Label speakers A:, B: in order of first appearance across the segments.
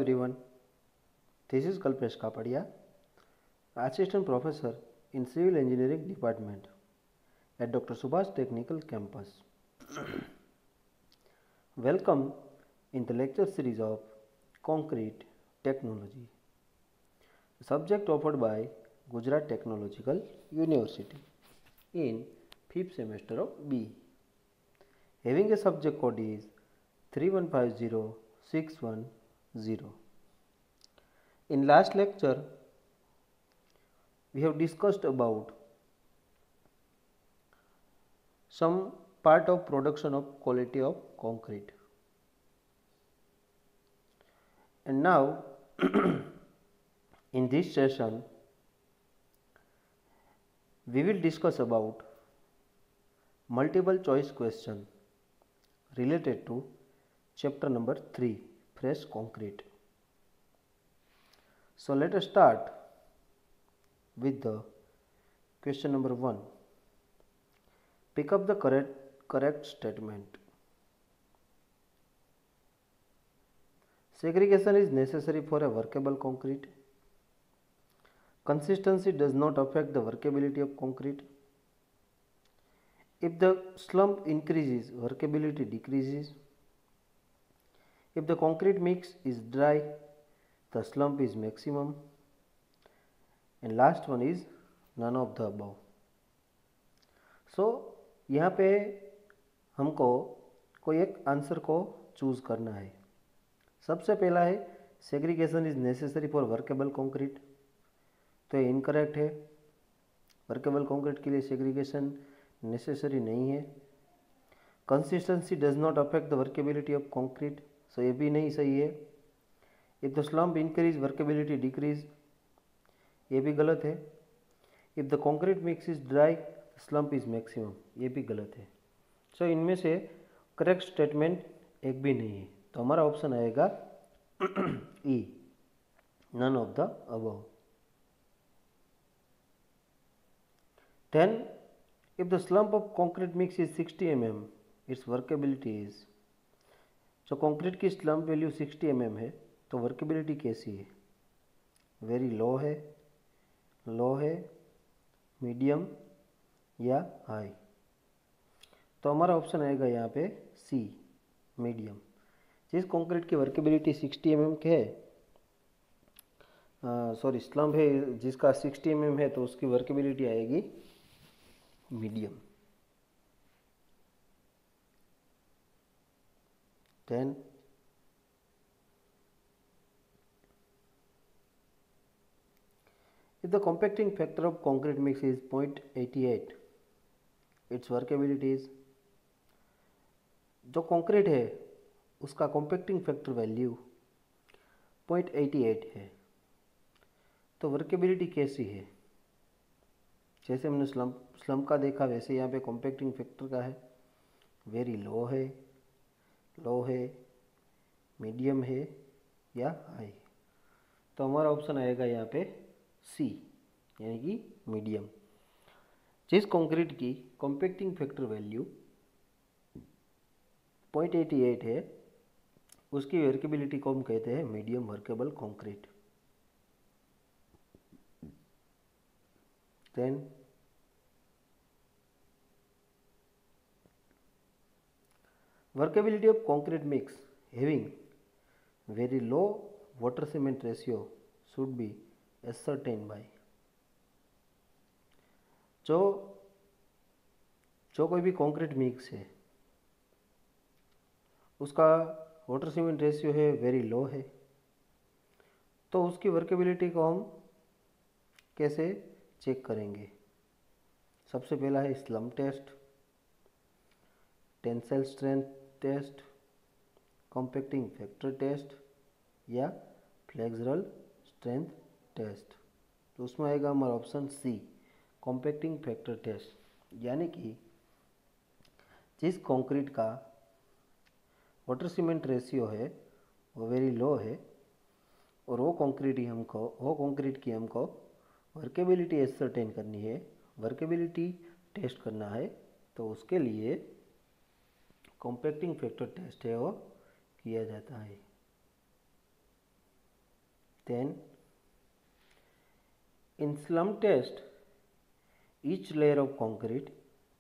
A: everyone. This is Kalpesh Kapadia, Assistant Professor in Civil Engineering Department at Dr. Subhash Technical Campus. Welcome in the lecture series of Concrete Technology, subject offered by Gujarat Technological University in 5th semester of B. Having a subject code is 3150610. In last lecture, we have discussed about some part of production of quality of concrete. And now, in this session, we will discuss about multiple choice question related to chapter number 3, fresh concrete. So let us start with the question number 1. Pick up the correct statement. Segregation is necessary for a workable concrete. Consistency does not affect the workability of concrete. If the slump increases, workability decreases. If the concrete mix is dry, the slump is maximum. And last one is none of the above. So यहाँ पे हमको कोई एक answer को choose करना है. सबसे पहला है segregation is necessary for workable concrete, तो ये इनकरेक्ट है. वर्केबल कंक्रीट के लिए सेग्रीगेशन नेसेसरी नहीं है. Consistency does not affect the workability of concrete, so ये भी नहीं सही है. If the slump increase workability decrease, ये भी गलत है. If the concrete mix is dry slump is maximum, ये भी गलत है. सो इनमें से करेक्ट स्टेटमेंट एक भी नहीं है, तो हमारा ऑप्शन आएगा E, none of the above. 10. If the slump of concrete mix is 60 mm, its workability is. जो कंक्रीट की स्लम्प वैल्यू 60 mm है, तो वर्केबिलिटी कैसी है? वेरी लो है, मीडियम या हाई. तो हमारा ऑप्शन आएगा यहाँ पे सी, मीडियम. जिस कंक्रीट की वर्केबिलिटी 60 mm के है, सॉरी स्लम्प है जिसका 60 mm है, तो उसकी वर्केबिलिटी आएगी medium. 10. If the compacting factor of concrete mix is 0.88, its workability is. जो कंक्रीट है उसका कॉम्पैक्टिंग फैक्टर वैल्यू 0.88 है, तो वर्केबिलिटी कैसी है? जैसे हमने स्लम्प का देखा, वैसे यहाँ पे कॉम्पैक्टिंग फैक्टर का है. वेरी लो है, मीडियम है या हाई. तो हमारा ऑप्शन आएगा यहाँ पे सी, यानी कि मीडियम. जिस कंक्रीट की कॉम्पैक्टिंग फैक्टर वैल्यू 0.88 है, उसकी वर्केबिलिटी को हम कहते हैं medium workable concrete. Then workability of concrete mix having very low water cement ratio should be ascertained by. जो कोई भी कंक्रीट मिक्स है उसका वाटर सीमेंट रेशियो है वेरी लो है, तो उसकी वर्केबिलिटी को हम कैसे चेक करेंगे? सबसे पहला है slump test, tensile strength test, compacting factor test या फ्लेक्सुरल स्ट्रेंथ टेस्ट. तो उसमें आएगा हमारा option C, compacting factor test. यानी कि जिस कंक्रीट का वाटर सीमेंट रेशियो है वो वेरी लो है, और वो कंक्रीट की हमको वर्केबिलिटी एसर्टेन करनी है, वर्केबिलिटी टेस्ट करना है, तो उसके लिए कॉम्पैक्टिंग फैक्टर टेस्ट है वो किया जाता है. Then in slump test, each layer of concrete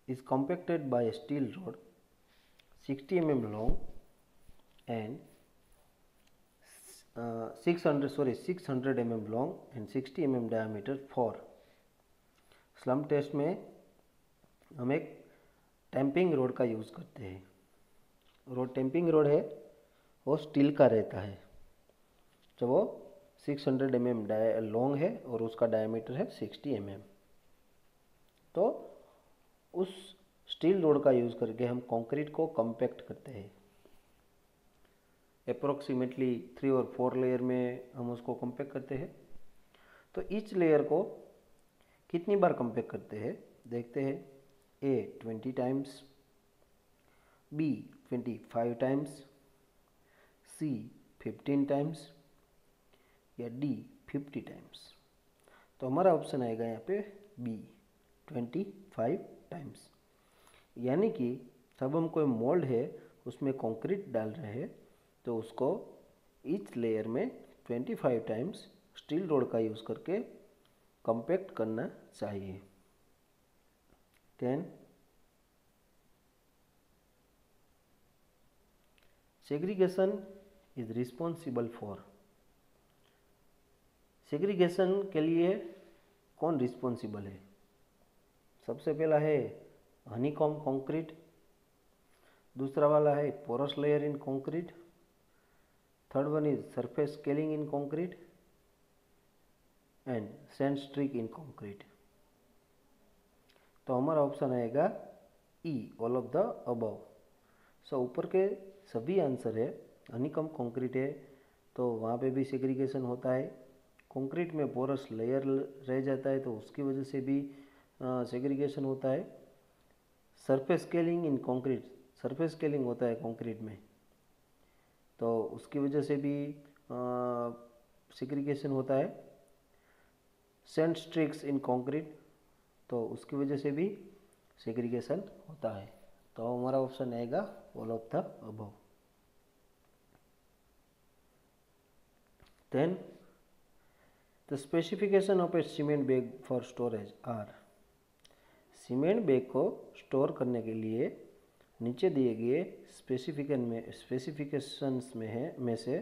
A: is compacted by a steel rod 60 mm long and 600 mm long and 60 mm diameter for slump test में हम एक टैंपिंग रोड का यूज़ करते हैं। टैंपिंग रोड है वो स्टील का रहता है, जो वो 600 mm लॉन्ग है और उसका डायमीटर है 60 mm। तो उस स्टील रोड का यूज़ करके हम कंक्रीट को कॉम्पैक्ट करते हैं। अप्रोक्सीमेटली 3 और 4 लेयर में हम उसको कॉम्पैक्ट करते हैं। तो ईच लेयर को कितनी बार कॉम्पैक्ट करते हैं देखते हैं। ए 20 टाइम्स, बी 25 टाइम्स, सी 15 टाइम्स या डी 50 टाइम्स। तो हमारा ऑप्शन आएगा यहाँ पे बी 25 टाइम्स। यानी कि जब हम कोई मोल्ड है उसमें कंक्रीट डाल रहे हैं तो उसको ईच लेयर में 25 टाइम्स स्टील रोड का यूज़ करके कॉम्पैक्ट करना चाहिए। Then segregation is responsible for. Segregation के लिए कौन रिस्पॉन्सिबल है? सबसे पहला है हनीकॉम्ब कंक्रीट, दूसरा वाला है porous layer in concrete, third one is surface scaling in concrete and sand streak in concrete. तो हमारा ऑप्शन आएगा E all of the above. So ऊपर के सभी आंसर है। हनीकॉम्ब कंक्रीट है तो वहाँ पे भी सेग्रीगेशन होता है। कंक्रीट में पोरस लेयर रह जाता है तो उसकी वजह से भी सेग्रीगेशन होता है। Surface scaling in concrete, surface scaling होता है कंक्रीट में तो उसकी वजह से भी सेग्रीगेशन होता है। सैंड स्ट्रिक्स इन कंक्रीट तो उसकी वजह से भी सेग्रीगेशन होता है। तो हमारा ऑप्शन आएगा all of the above. Then the specification of a cement bag for storage are. Cement bag को स्टोर करने के लिए नीचे दिए गए स्पेसिफिकेशंस में से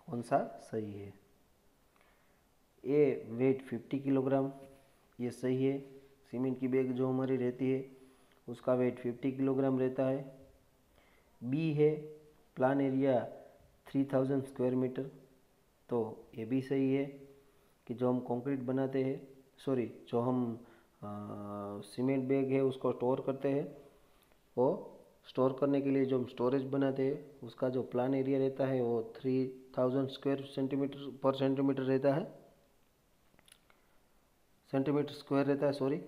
A: कौन सा सही है? ए वेट 50 किलोग्राम, ये सही है। सीमेंट की बैग जो हमारी रहती है उसका वेट 50 किलोग्राम रहता है। बी है प्लान एरिया 3000 स्क्वायर मीटर, तो ये भी सही है कि जो हम कंक्रीट बनाते हैं, जो हम सीमेंट बैग है उसको स्टोर करते हैं, वो स्टोर करने के लिए जो हम स्टोरेज बनाते हैं उसका जो प्लान एरिया रहता है वो 3000 स्क्वायर सेंटीमीटर रहता है, सेंटीमीटर स्क्वायर रहता है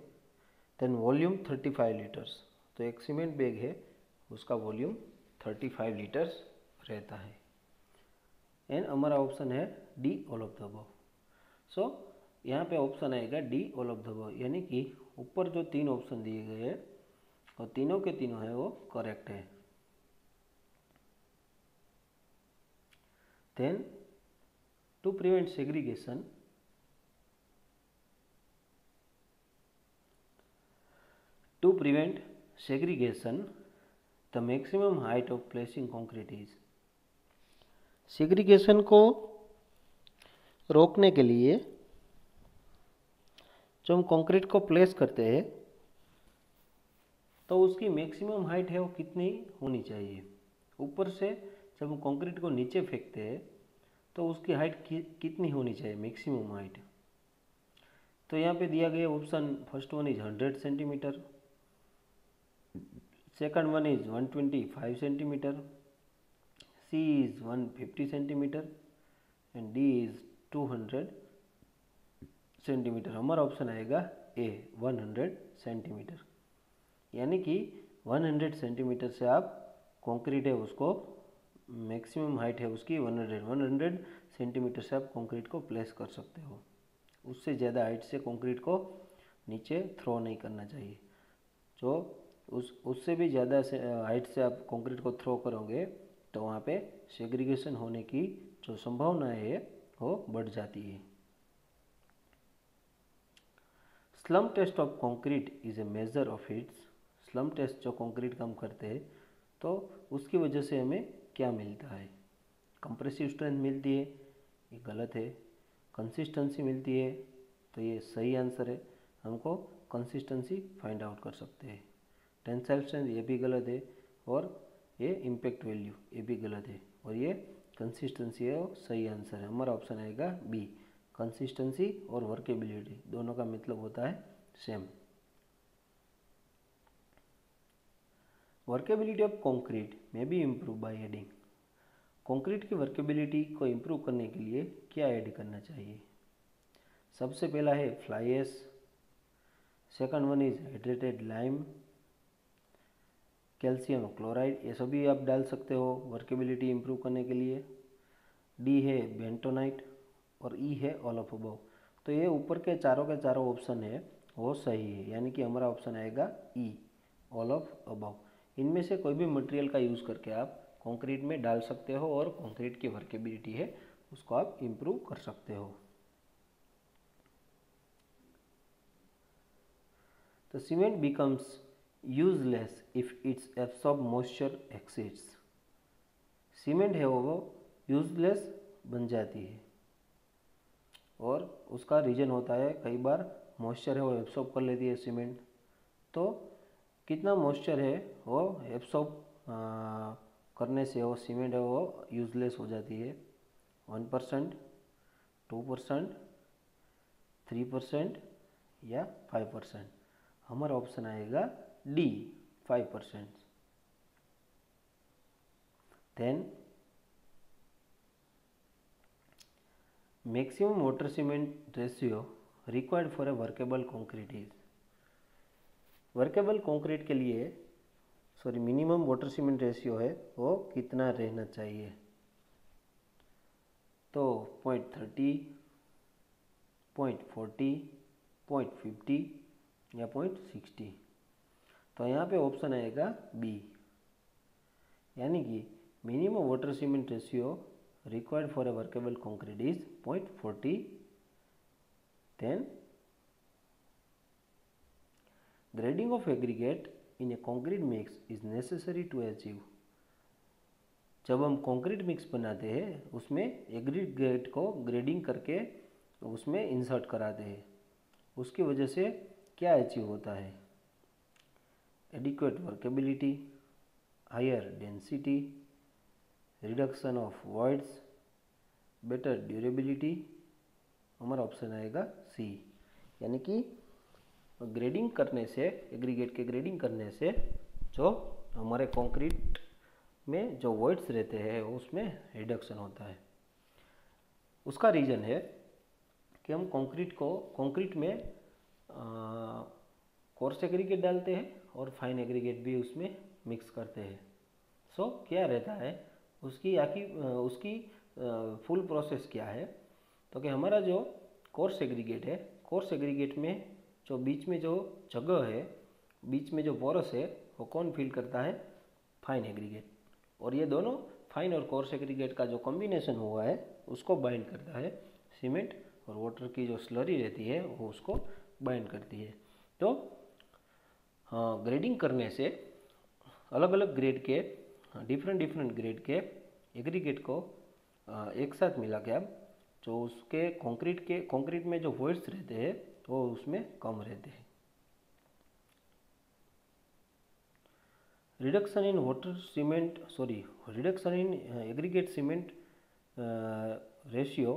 A: देन वॉल्यूम 35 लीटर्स। तो एक सीमेंट बैग है उसका वॉल्यूम 35 लीटर्स रहता है। एंड हमारा ऑप्शन है D all of the above. So यहाँ पे ऑप्शन आएगा D all of the above, यानी कि ऊपर जो 3 ऑप्शन दिए गए हैं और तीनों के तीनों है वो करेक्ट है। Then to prevent segregation, the maximum height of placing concrete is. Segregation को रोकने के लिए जो हम कंक्रीट को प्लेस करते हैं तो उसकी मैक्सिमम हाइट है वो कितनी होनी चाहिए? ऊपर से जब हम कंक्रीट को नीचे फेंकते हैं तो उसकी हाइट कितनी होनी चाहिए मैक्सिमम हाइट? तो यहाँ पे दिया गया option, first one is 100 centimetre, second one is 125 centimetre, C is 150 centimetre and D is 200 centimetre. हमारा ऑप्शन आएगा ए 100 सेंटीमीटर, यानी कि 100 सेंटीमीटर से आप कंक्रीट है उसको मैक्सिमम हाइट है उसकी 100 सेंटीमीटर से आप कंक्रीट को प्लेस कर सकते हो। उससे ज़्यादा हाइट से कंक्रीट को नीचे थ्रो नहीं करना चाहिए। जो उससे भी ज़्यादा हाइट से आप कंक्रीट को थ्रो करोगे तो वहाँ पे सेग्रीगेशन होने की जो संभावना है वो बढ़ जाती है। Slump test of concrete is a measure of its. Slump test जो कंक्रीट का हम करते हैं तो उसकी वजह से हमें क्या मिलता है? कंप्रेसिव स्ट्रेंथ मिलती है, ये गलत है। कंसिस्टेंसी मिलती है, तो ये सही आंसर है। हमको कंसिस्टेंसी फाइंड आउट कर सकते हैं। टेंसाइल स्ट्रेंथ ये भी गलत है, और ये इम्पैक्ट वैल्यू ये भी गलत है, और ये कंसिस्टेंसी है, और सही आंसर है। हमारा ऑप्शन आएगा बी। कंसिस्टेंसी और वर्केबिलिटी दोनों का मतलब होता है सेम। वर्केबिलिटी ऑफ कंक्रीट में B improve by adding. Concrete की वर्केबिलिटी को इम्प्रूव करने के लिए क्या ऐड करना चाहिए? सबसे पहला है fly ash, second one is hydrated lime, calcium chloride, ये सभी आप डाल सकते हो वर्केबिलिटी इम्प्रूव करने के लिए। डी है बेंटोनाइट, और ई है ऑल ऑफ अबव। तो ये ऊपर के चारों ऑप्शन है वो सही है, यानी कि हमारा ऑप्शन आएगा ई, ऑल ऑफ अबव। इनमें से कोई भी मटेरियल का यूज़ करके आप कंक्रीट में डाल सकते हो, और कंक्रीट की वर्केबिलिटी है उसको आप इम्प्रूव कर सकते हो। तो cement becomes useless if it's absorb moisture exceeds. Cement है वो यूजलेस बन जाती है, और उसका रीज़न होता है कई बार मॉइस्चर है वो एब्सॉर्ब कर लेती है सीमेंट। तो कितना मॉइस्चर है वो एब्सॉर्ब करने से वो सीमेंट है वो यूजलेस हो जाती है? 1%, 2%, 3% या 5%? हमारा ऑप्शन आएगा D, 5%। Then maximum water cement ratio required for a workable concrete is. Workable concrete के लिए मिनिमम वाटर सीमेंट रेशियो है वो कितना रहना चाहिए? तो 0.30, 0.40, 0.50 या 0.60? तो यहाँ पे ऑप्शन आएगा बी, यानी कि minimum water cement ratio required for a workable concrete is 0.40. Then grading of aggregate in a concrete mix is necessary to achieve. जब हम कंक्रीट मिक्स बनाते हैं उसमें एग्रीगेट को ग्रेडिंग करके उसमें इंसर्ट कराते हैं, उसकी वजह से क्या अचीव होता है? Adequate workability, higher density, reduction of voids, better durability. हमारा ऑप्शन आएगा सी, यानी कि ग्रेडिंग करने से, एग्रीगेट के ग्रेडिंग करने से जो हमारे कंक्रीट में जो वॉइड्स रहते हैं उसमें रिडक्शन होता है। उसका रीज़न है कि हम कंक्रीट में कोर्स एग्रीगेट डालते हैं और फाइन एग्रीगेट भी उसमें मिक्स करते हैं। सो क्या रहता है उसकी फुल प्रोसेस क्या है? तो कि हमारा जो कोर्स एग्रीगेट है, कोर्स एग्रीगेट में जो बीच में जो जगह है, बीच में जो पोरस है, वो कौन फिल करता है? Fine aggregate. और ये दोनों फाइन और कोर्स एग्रीगेट का जो कॉम्बिनेशन हुआ है उसको बाइंड करता है। सीमेंट और वाटर की जो स्लरी रहती है वो उसको बाइंड करती है। तो ग्रेडिंग करने से अलग अलग ग्रेड के, डिफरेंट ग्रेड के एग्रीगेट को एक साथ मिला के अब जो उसके कंक्रीट में जो वॉइड्स रहते हैं वो उसमें कम रहते हैं। Reduction in aggregate cement ratio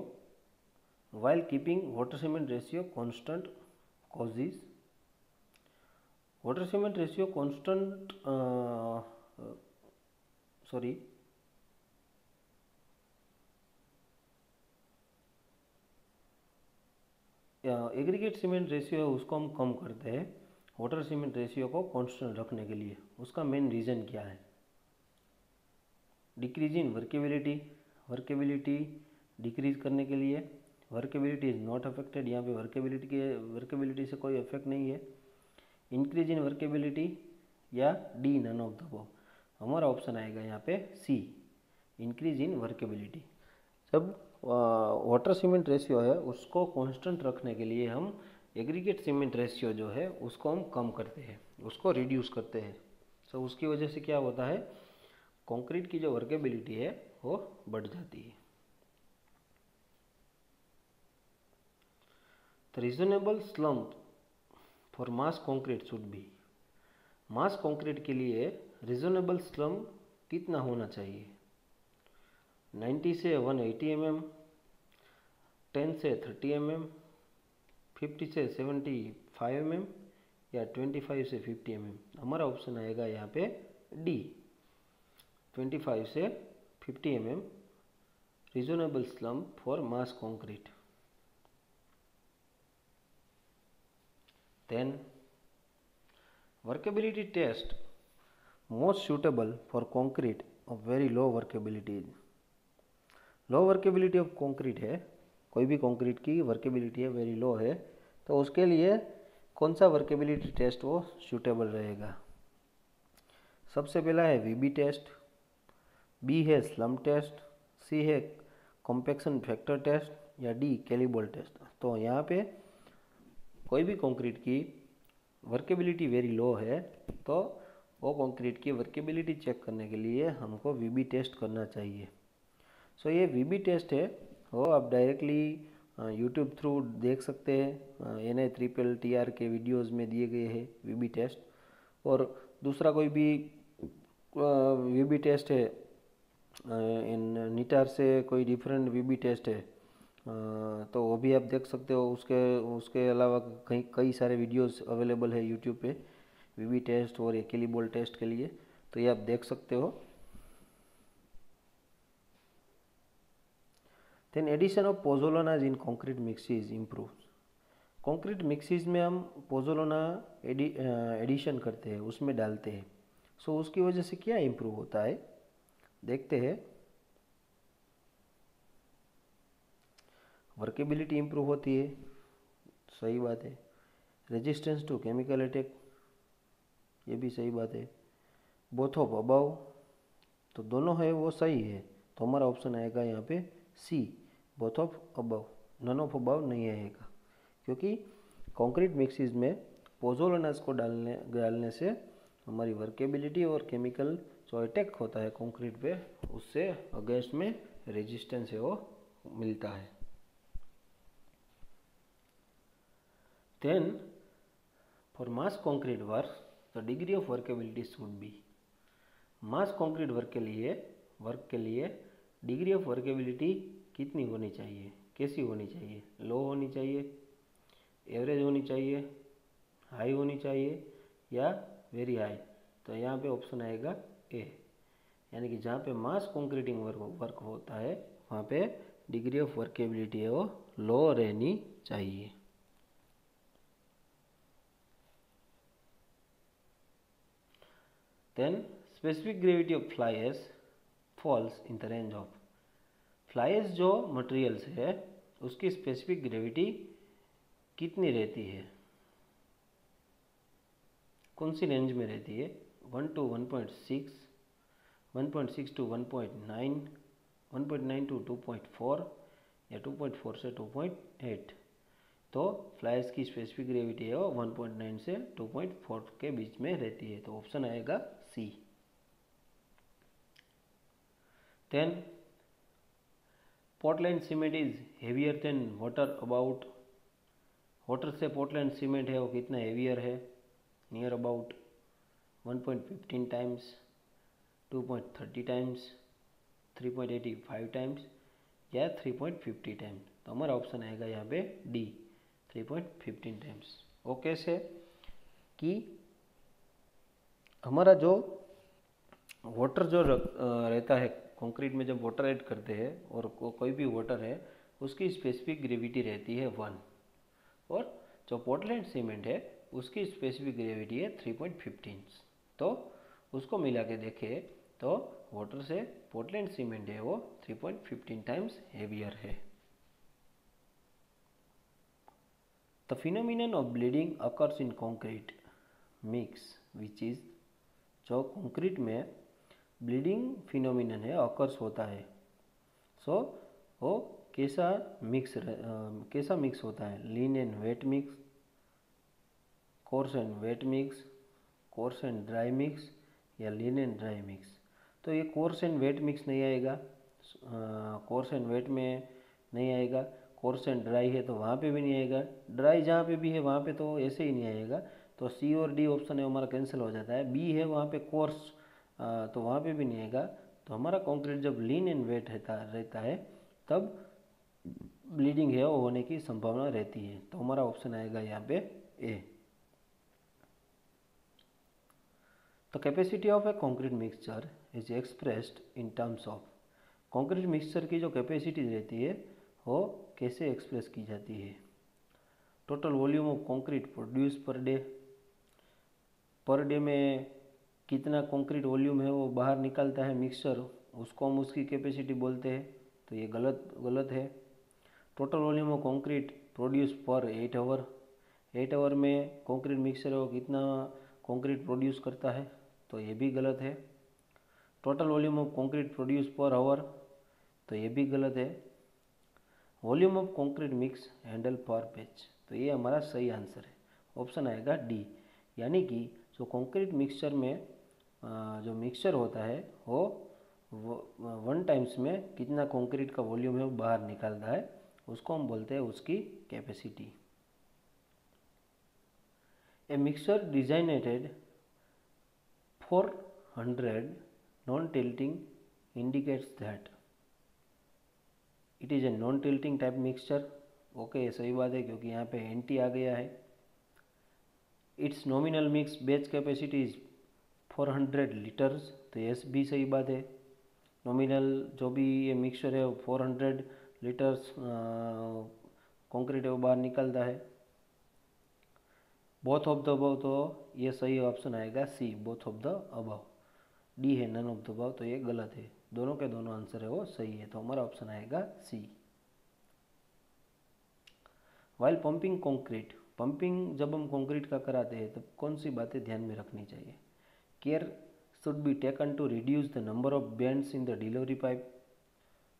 A: while keeping water cement ratio constant causes water cement ratio constant aggregate cement ratio उसको हम कम करते हैं वाटर सीमेंट रेशियो को कांस्टेंट रखने के लिए। उसका मेन रीज़न क्या है? डिक्रीज इन वर्केबिलिटी डिक्रीज करने के लिए। वर्केबिलिटी इज नॉट अफेक्टेड, यहाँ पे वर्केबिलिटी से कोई इफेक्ट नहीं है। इंक्रीज इन वर्केबिलिटी या D, none of the above. हमारा ऑप्शन आएगा यहाँ पे सी, इंक्रीज इन वर्केबिलिटी। जब वाटर सीमेंट रेशियो है उसको कांस्टेंट रखने के लिए हम एग्रीगेट सीमेंट रेशियो जो है उसको हम कम करते हैं, उसको रिड्यूस करते हैं। सो उसकी वजह से क्या होता है, कंक्रीट की जो वर्केबिलिटी है वो बढ़ जाती है। The reasonable slump for mass concrete should B, mass concrete के लिए रीजनेबल स्लम्प कितना होना चाहिए? 90 से 180 mm, 10 से 30 mm, 50 से 75 mm या 25 से 50 mm। हमारा ऑप्शन आएगा यहाँ पे डी, 25 से 50 mm reasonable slump for mass concrete. Then workability test most suitable for concrete of very low workability। Low workability of concrete है, कोई भी कंक्रीट की वर्केबिलिटी है वेरी लो है, तो उसके लिए कौन सा वर्केबिलिटी टेस्ट वो सूटेबल रहेगा? सबसे पहला है वीबी टेस्ट, बी है स्लम्प टेस्ट, सी है कॉम्पैक्शन फैक्टर टेस्ट या डी कैलिबोल टेस्ट। तो यहाँ पे कोई भी कंक्रीट की वर्केबिलिटी वेरी लो है तो वो कंक्रीट की वर्केबिलिटी चेक करने के लिए हमको वीबी टेस्ट करना चाहिए। सो ये वीबी टेस्ट है वो आप डायरेक्टली यूट्यूब थ्रू देख सकते हैं, NI-TRRR के वीडियोस में दिए गए हैं वीबी टेस्ट। और दूसरा कोई भी वीबी टेस्ट है इन निटार से कोई डिफरेंट वीबी टेस्ट है तो वो भी आप देख सकते हो। उसके अलावा कई सारे वीडियोस अवेलेबल है यूट्यूब पे वीबी टेस्ट और कैलिबोल टेस्ट के लिए, तो ये आप देख सकते हो। Then addition of pozzolanas in concrete mixes improve. Concrete mixes में हम पोजोलाना एडिशन करते हैं, उसमें डालते हैं। सो उसकी वजह से क्या इम्प्रूव होता है देखते हैं। वर्केबिलिटी इम्प्रूव होती है, सही बात है। रेजिस्टेंस टू केमिकल अटैक, ये भी सही बात है। बोथ ऑफ अबाव, तो दोनों है वो सही है, तो हमारा ऑप्शन आएगा यहाँ पे C, both of above. None of above नहीं आएगा, क्योंकि कंक्रीट मिक्सिज में पोजोलानाज को डालने से हमारी वर्केबिलिटी और केमिकल जो अटैक होता है कंक्रीट पे उससे अगेंस्ट में रेजिस्टेंस है वो मिलता है। Then for mass concrete work the degree of workability should be, mass concrete work के लिए डिग्री ऑफ वर्केबिलिटी कितनी होनी चाहिए, कैसी होनी चाहिए? लो होनी चाहिए, एवरेज होनी चाहिए, हाई होनी चाहिए या वेरी हाई? तो यहाँ पे ऑप्शन आएगा ए, यानी कि जहाँ पे मास कंक्रीटिंग वर्क होता है वहाँ पे डिग्री ऑफ वर्केबिलिटी है वो लो रहनी चाहिए। Then specific gravity of fly ash falls in the range of, fly ash जो मटेरियल्स है उसकी स्पेसिफिक ग्रेविटी कितनी रहती है, कौन सी रेंज में रहती है? 1 to 1.6, 1.6 to 1.9, 1.9 to 2.4 या 2.4 से 2.8। तो फ्लाई ऐश की स्पेसिफिक ग्रेविटी है वो 1.9 से 2.4 के बीच में रहती है, तो ऑप्शन आएगा C. Then Portland cement is heavier than water about, water से पोर्टलैंड सीमेंट है वो कितना हेवियर है? Near about 1.15 times, 2.30 times, 3.85 times या 3.50 टाइम्स। तो हमारा ऑप्शन आएगा यहाँ पे डी, 3.15 टाइम्स। वो कैसे कि हमारा जो वाटर जो रहता है कंक्रीट में, जब वाटर ऐड करते हैं और कोई भी वाटर है उसकी स्पेसिफिक ग्रेविटी रहती है 1, और जो पोर्टलैंड सीमेंट है उसकी स्पेसिफिक ग्रेविटी है 3.15। तो उसको मिला के देखें तो वाटर से पोर्टलैंड सीमेंट है वो 3.15 टाइम्स हेवियर है। The phenomenon of bleeding occurs in concrete mix which is, जो कंक्रीट में ब्लीडिंग फिनोमिनन है अकर्स होता है, सो वो कैसा कैसा मिक्स होता है, lean and wait mix, course and wait mix, course and dry mix, या लीन एंड ड्राई मिक्स। तो ये कोर्स एंड वेट मिक्स नहीं आएगा, कोर्स एंड वेट में नहीं आएगा। कोर्स एंड ड्राई है तो वहाँ पे भी नहीं आएगा, ड्राई जहाँ पे भी है वहाँ पे तो ऐसे ही नहीं आएगा। तो सी और डी ऑप्शन है हमारा कैंसिल हो जाता है। बी है वहाँ पे कोर्स, तो वहाँ पे भी नहीं आएगा। तो हमारा कंक्रीट जब लीन एंड वेट रहता है तब ब्लीडिंग है वो होने की संभावना रहती है। तो हमारा ऑप्शन आएगा यहाँ पे ए। The capacity of a concrete mixture is expressed in terms of, concrete mixture की जो कैपेसिटी रहती है वो कैसे एक्सप्रेस की जाती है, total volume of concrete produce per day में कितना कंक्रीट वॉल्यूम है वो बाहर निकालता है मिक्सचर, उसको हम उसकी कैपेसिटी बोलते हैं। तो ये गलत है। Total volume of concrete produce पर 8 आवर, 8 आवर में कंक्रीट मिक्सचर वो कितना कंक्रीट प्रोड्यूस करता है, तो ये भी गलत है। Total volume of concrete produce per hour, तो ये भी गलत है। Volume of concrete mix handle पर पेज, तो ये हमारा सही आंसर है, ऑप्शन आएगा डी। यानी कि जो कंक्रीट मिक्सचर में जो मिक्सचर होता है वो 1 टाइम्स में कितना कंक्रीट का वॉल्यूम है वो बाहर निकालता है, उसको हम बोलते हैं उसकी capacity. A mixture designated for 100 non-tilting indicates that it is a non-tilting type mixture। Okay, सही बात है क्योंकि यहाँ पे एंटी आ गया है। It's nominal mix batch capacity is 400 litres, तो यस भी सही बात है। नॉमिनल जो भी ये मिक्सचर है वो 400 लीटर्स कंक्रीट है वो बाहर निकलता है। बोथ ऑफ द अबव, तो ये सही ऑप्शन आएगा C, both of the above. D है नन ऑफ द अबव, तो ये गलत है। दोनों के दोनों आंसर है वो सही है, तो हमारा ऑप्शन आएगा सी। वाइल पंपिंग कंक्रीट, पंपिंग जब हम कंक्रीट का कराते हैं तब कौन सी बातें ध्यान में रखनी चाहिए। Care should be taken to reduce the number of bends in the delivery pipe.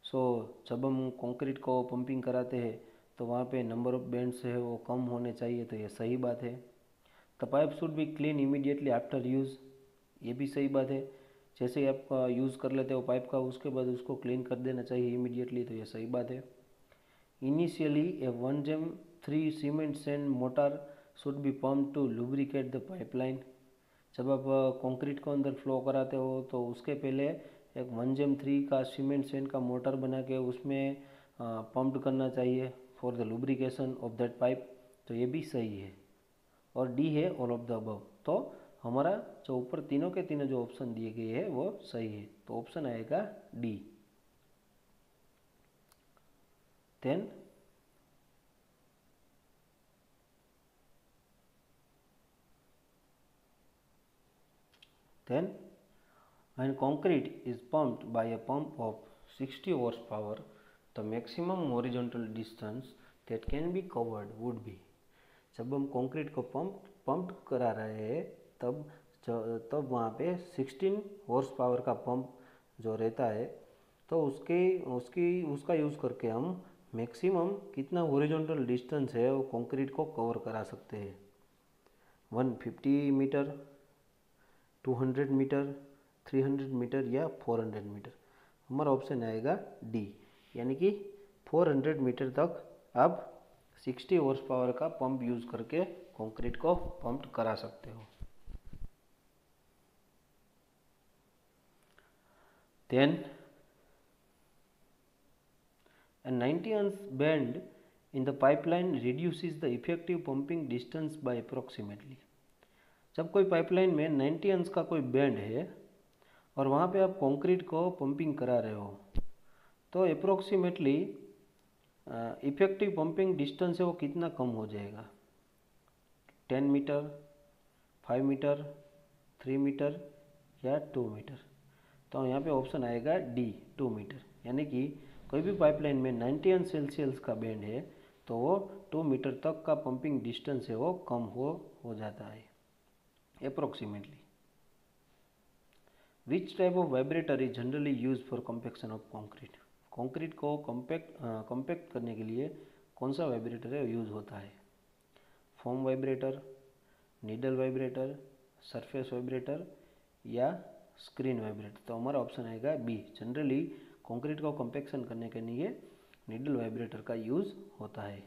A: So जब हम कंक्रीट को पंपिंग कराते हैं तो वहाँ पे नंबर ऑफ बेंड्स है वो कम होने चाहिए, तो ये सही बात है। The pipe should be clean immediately after use, ये भी सही बात है। जैसे ही आप यूज़ कर लेते हो पाइप का उसके बाद उसको क्लीन कर देना चाहिए इमीडिएटली, तो ये सही बात है। Initially a 1J3 cement sand mortar should be pump to lubricate the pipeline. जब आप कंक्रीट को अंदर फ्लो कराते हो तो उसके पहले एक 1J3 का सीमेंट सैंड का मोटर बना के उसमें पम्प करना चाहिए for the lubrication of that pipe, तो ये भी सही है। और डी है ऑल ऑफ द अबव, तो हमारा जो ऊपर तीनों के तीनों जो ऑप्शन दिए गए हैं वो सही है, तो ऑप्शन आएगा D. Then when concrete is pumped by a pump of 60 horsepower, the maximum horizontal distance that can be covered would be, जब हम कंक्रीट को पंप करा रहे हैं तब वहाँ पे 16 हॉर्स पावर का पंप जो रहता है, तो उसका यूज़ करके हम मैक्सिमम कितना हॉरिजॉन्टल डिस्टेंस है वो कंक्रीट को कवर करा सकते हैं। 150 मीटर, 200 मीटर, 300 मीटर या 400 मीटर। हमारा ऑप्शन आएगा डी, यानी कि 400 मीटर तक आप 60 हॉर्स पावर का पंप यूज़ करके कंक्रीट को पंप करा सकते हो। Then a 90 bend in the pipeline reduces the effective pumping distance by approximately। जब कोई पाइपलाइन में 90 अंश का कोई बैंड है और वहाँ पे आप कंक्रीट को पंपिंग करा रहे हो तो अप्रोक्सीमेटली इफेक्टिव पंपिंग डिस्टेंस है वो कितना कम हो जाएगा, 10 मीटर, 5 मीटर, 3 मीटर या 2 मीटर। तो यहाँ पे ऑप्शन आएगा डी, 2 मीटर। यानी कि कोई भी पाइपलाइन में 90 अंश सेल्सियस का बैंड है तो वो 2 मीटर तक का पंपिंग डिस्टेंस है वो कम हो जाता है approximately. Which type of vibrator is generally use for compaction of concrete, concrete को कॉम्पैक्ट करने के लिए कौन सा वाइब्रेटर है यूज़ होता है? Foam vibrator, needle vibrator, surface vibrator या स्क्रीन वाइब्रेटर। तो हमारा ऑप्शन आएगा बी। जनरली कंक्रीट को कॉम्पैक्शन करने के लिए नीडल वाइब्रेटर का यूज़ होता है।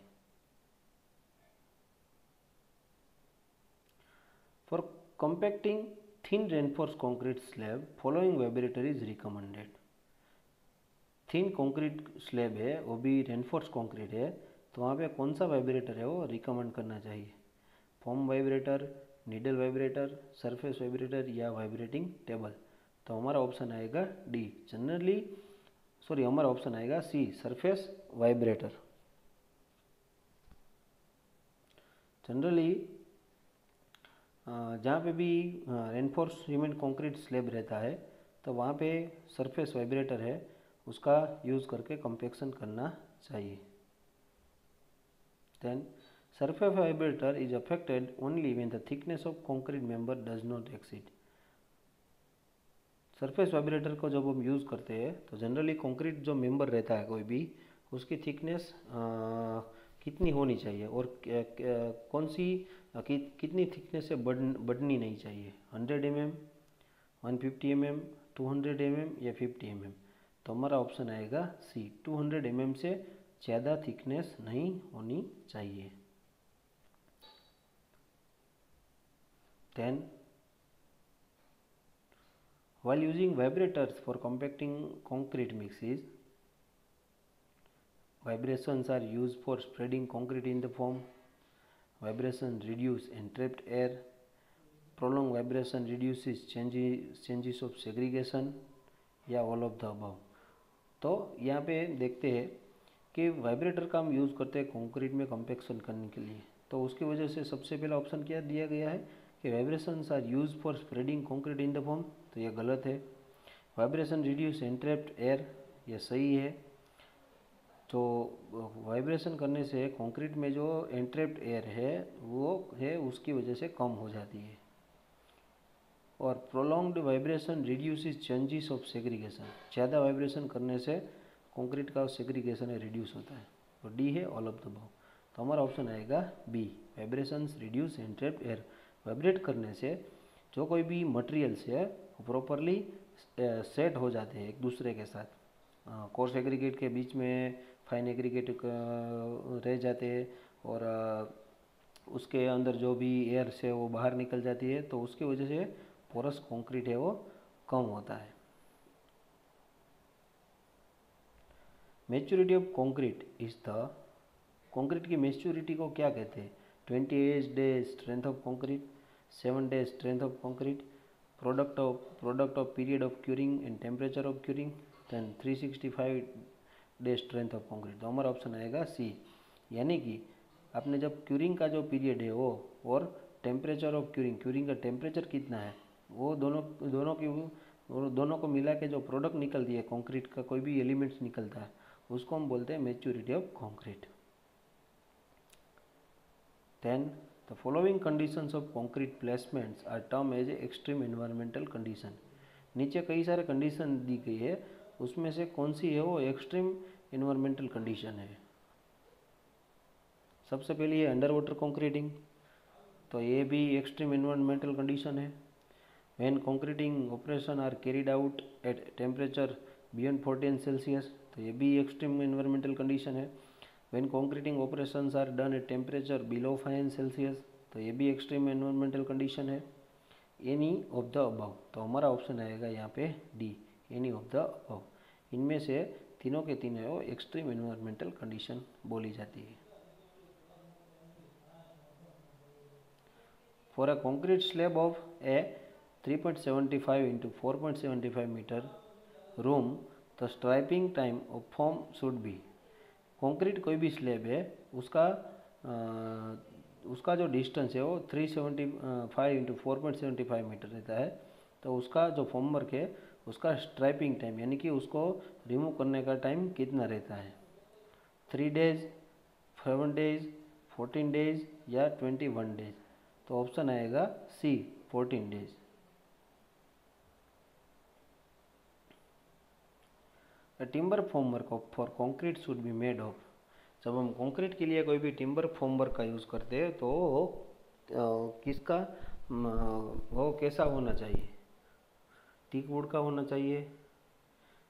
A: For compacting thin reinforce concrete slab following vibrator is recommended. Thin concrete slab है, वो भी रेनफोर्स कंक्रीट है, तो वहाँ पे कौन सा वाइब्रेटर है वो रिकमेंड करना चाहिए? Foam vibrator, needle vibrator, surface vibrator या वाइब्रेटिंग टेबल। तो हमारा ऑप्शन आएगा डी। हमारा ऑप्शन आएगा सी, सरफेस वाइब्रेटर। जनरली जहाँ पे भी रेनफोर्स सीमेंट कंक्रीट स्लैब रहता है तो वहाँ पे सरफेस वाइब्रेटर है, उसका यूज़ करके कॉम्पैक्शन करना चाहिए। Then surface vibrator is affected only when the thickness of concrete member does not exceed। Surface vibrator को जब हम यूज़ करते हैं तो जनरली कंक्रीट जो मेंबर रहता है कोई भी, उसकी थिकनेस कितनी होनी चाहिए और कौन सी कितनी थिकनेस से बढ़नी नहीं चाहिए? 100 mm, 150 mm, 200 mm या 50 mm। तो हमारा ऑप्शन आएगा सी, 200 mm से ज़्यादा थिकनेस नहीं होनी चाहिए। Then, while using vibrators for compacting concrete mixes, vibrations are used for spreading concrete in the foam. Vibration reduce entrapped air. Prolonged vibration reduces changes of segregation या all of the above। तो यहाँ पे देखते हैं कि vibrator का हम use करते हैं कंक्रीट में कॉम्पैक्शन करने के लिए, तो उसकी वजह से सबसे पहला ऑप्शन क्या दिया गया है कि vibrations are use for spreading concrete in the form. तो ये गलत है। वाइब्रेशन रिड्यूस एंट्रैप्ड एयर, ये सही है। तो वाइब्रेशन करने से कंक्रीट में जो एंट्रैप्ड एयर है वो है उसकी वजह से कम हो जाती है। और prolonged vibration reduces changes of segregation, ज़्यादा वाइब्रेशन करने से कंक्रीट का सेग्रीगेशन रिड्यूस होता है। तो डी है ऑल ऑफ द अबव। तो हमारा ऑप्शन आएगा B, vibrations reduce entrapped air. Vibrate करने से जो कोई भी मटेरियल्स है वो प्रॉपरली सेट हो जाते हैं एक दूसरे के साथ। कोर्स एग्रीगेट के बीच में फाइन एग्रीगेट रह जाते हैं और उसके अंदर जो भी एयर से वो बाहर निकल जाती है, तो उसकी वजह से पोरस कंक्रीट है वो कम होता है। Maturity of concrete is the, concrete की मैच्योरिटी को क्या कहते हैं? 28 days strength of concrete, 7 days strength of concrete, product of period of curing and temperature of curing, then 365 days strength of concrete. तो हमारा ऑप्शन आएगा सी, यानी कि आपने जब क्यूरिंग का जो पीरियड है वो और टेम्परेचर ऑफ क्यूरिंग का टेम्परेचर कितना है, वो दोनों को मिला के जो प्रोडक्ट निकलती है कंक्रीट का, कोई भी एलिमेंट्स निकलता है, उसको हम बोलते हैं maturity of concrete. Then the following conditions of concrete placements are termed as extreme environmental condition। नीचे कई सारे कंडीशन दी गई है, उसमें से कौन सी है वो एक्सट्रीम इन्वायरमेंटल कंडीशन है? सबसे पहली है अंडर वाटर कंक्रीटिंग, तो ये भी एक्सट्रीम इन्वायरमेंटल कंडीशन है। When concreting operation are carried out at temperature beyond 14 Celsius, तो ये भी एक्सट्रीम इन्वायरमेंटल कंडीशन है। When concreting operations are done at temperature below 5 Celsius, तो ये भी एक्सट्रीम एनवायरमेंटल कंडीशन है। एनी ऑफ द अबव, तो हमारा ऑप्शन आएगा यहाँ पे D, any of the above. इनमें से तीनों के तीनों एक्सट्रीम एनवायरमेंटल कंडीशन बोली जाती है। For a concrete slab of A 3.75 into 4.75 metre room, the striping time of form should be. Concrete कोई भी स्लैब है उसका जो डिस्टेंस है वो 375 इंटू 4.75 मीटर रहता है, तो उसका जो फॉर्म वर्क है उसका स्ट्राइपिंग टाइम यानी कि उसको रिमूव करने का टाइम कितना रहता है? 3 डेज, 7 डेज, 14 डेज या 21 डेज। तो ऑप्शन आएगा सी, 14 days. A timber formwork for concrete should be made of. जब हम कंक्रीट के लिए कोई भी टिम्बर फॉर्मवर्क का यूज़ करते हैं तो किसका वो कैसा होना चाहिए? टीक वुड का होना चाहिए,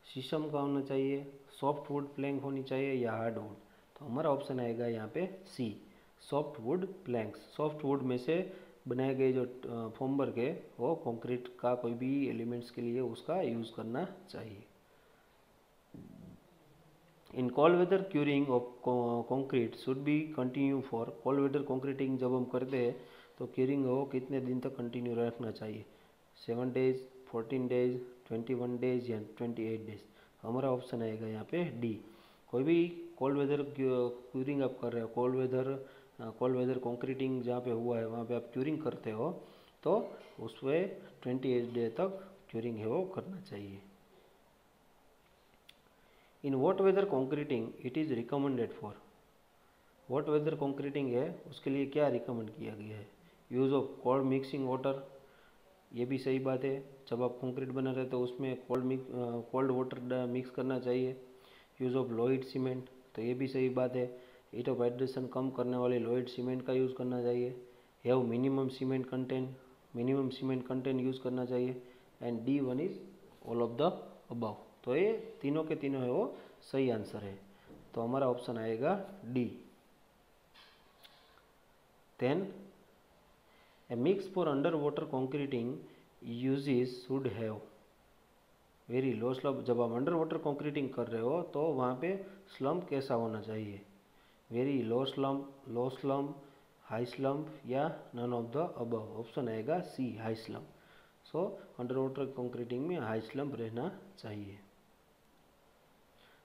A: शीशम का होना चाहिए, सॉफ्ट वुड प्लैंक होनी चाहिए या हार्ड वुड? तो हमारा ऑप्शन आएगा यहाँ पे C, soft wood planks. Soft wood में से बनाए गए जो फॉर्मवर्क है वो कंक्रीट का कोई भी एलिमेंट्स के लिए उसका यूज़ करना चाहिए। In cold weather curing of concrete should be continue for. Cold weather concreting जब हम करते हैं तो क्यूरिंग हो कितने दिन तक कंटिन्यू रखना चाहिए? 7 डेज, 14 डेज, 21 डेज या 28 डेज? हमारा ऑप्शन आएगा यहाँ पे डी। कोई भी कोल्ड वेदर क्यूरिंग आप कर रहे हो, कोल्ड वेदर कंक्रीटिंग जहाँ पे हुआ है वहाँ पे आप क्यूरिंग करते हो तो उसमें 28 डे तक क्यूरिंग है वो करना चाहिए। In hot weather concreting it is recommended for. Hot weather concreting है उसके लिए क्या रिकमेंड किया गया है? Use of cold mixing water, ये भी सही बात है। जब आप कंक्रीट बना रहे तो उसमें कोल्ड वाटर मिक्स करना चाहिए। यूज़ ऑफ लोइड सीमेंट, तो ये भी सही बात है। हीट ऑफ हाइड्रेशन कम करने वाले लोइड सीमेंट का यूज़ करना चाहिए। Have minimum cement content use करना चाहिए। And D one is all of the above. तो ये तीनों के तीनों है वो सही आंसर है। तो हमारा ऑप्शन आएगा D. Then a mix for under water concreting uses should have very low slump. जब आप अंडर वाटर कंक्रीटिंग कर रहे हो तो वहाँ पे स्लम्प कैसा होना चाहिए? Very low slump, high slump या none of the above? Option आएगा C, high slump. So under water concreting में हाई स्लम्प रहना चाहिए।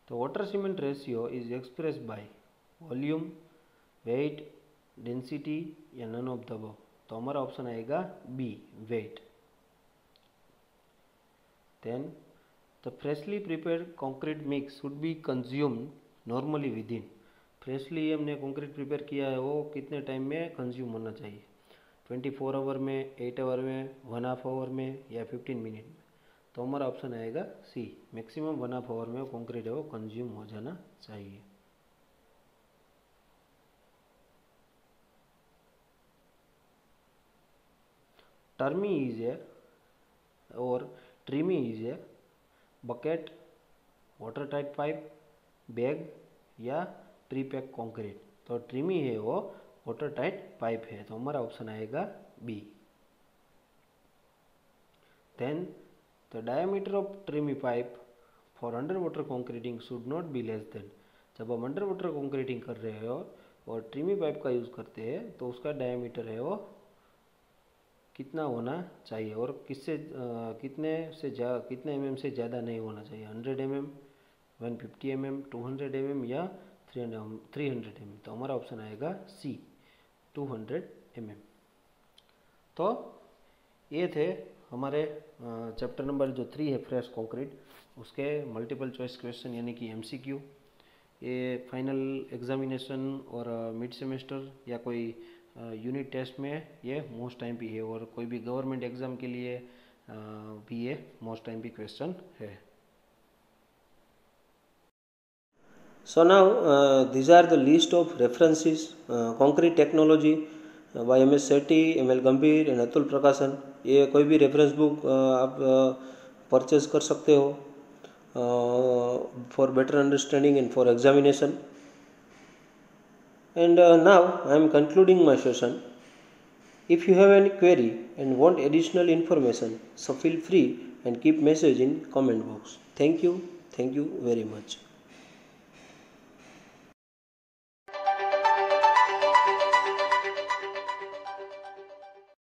A: तो water cement ratio is express by volume, weight, density या नन ऑफ द अबव? तो हमारा option आएगा B, weight. Then the freshly prepared concrete mix should be consumed normally within. Freshly हमने concrete prepare किया है वो कितने टाइम में कंज्यूम होना चाहिए? 24 आवर में, 8 आवर में, 1/2 आवर में या 15 मिनट में? तो हमारा ऑप्शन आएगा सी, मैक्सिमम 1/2 आवर में वो कंक्रीट है वो कंज्यूम हो जाना चाहिए। टर्मी इज ए और tremie is a bucket, water tight pipe, bag या ट्री पैक कंक्रीट? तो ट्रिमी है वो वाटर टाइट पाइप है। तो हमारा ऑप्शन आएगा B. Then the diameter of tremie pipe for under water concreting should not be less than. जब हम अंडर वाटर कंक्रीटिंग कर रहे हो और ट्रिमी पाइप का यूज़ करते हैं तो उसका डायमीटर है वो कितना होना चाहिए और कितने mm से ज़्यादा नहीं होना चाहिए? 100 mm, 150 mm, 200 mm या 300 mm? तो हमारा ऑप्शन आएगा सी, 200 mm। तो ये थे हमारे चैप्टर नंबर जो 3 है फ्रेश कंक्रीट, उसके मल्टीपल चॉइस क्वेश्चन यानी कि MCQ। ये फाइनल एग्जामिनेशन और मिड सेमेस्टर या कोई यूनिट टेस्ट में ये मोस्ट टाइम भी है और कोई भी गवर्नमेंट एग्ज़ाम के लिए भी ये मोस्ट टाइम भी क्वेश्चन है। So now these are the list of references, concrete technology by MS Sethi, ML गंभीर एंड अतुल प्रकाशन। ये कोई भी रेफरेंस बुक आप परचेज कर सकते हो for better understanding and for examination. And now I am concluding my session. If you have any query and want additional information, so feel free and keep message in comment box. Thank you very much.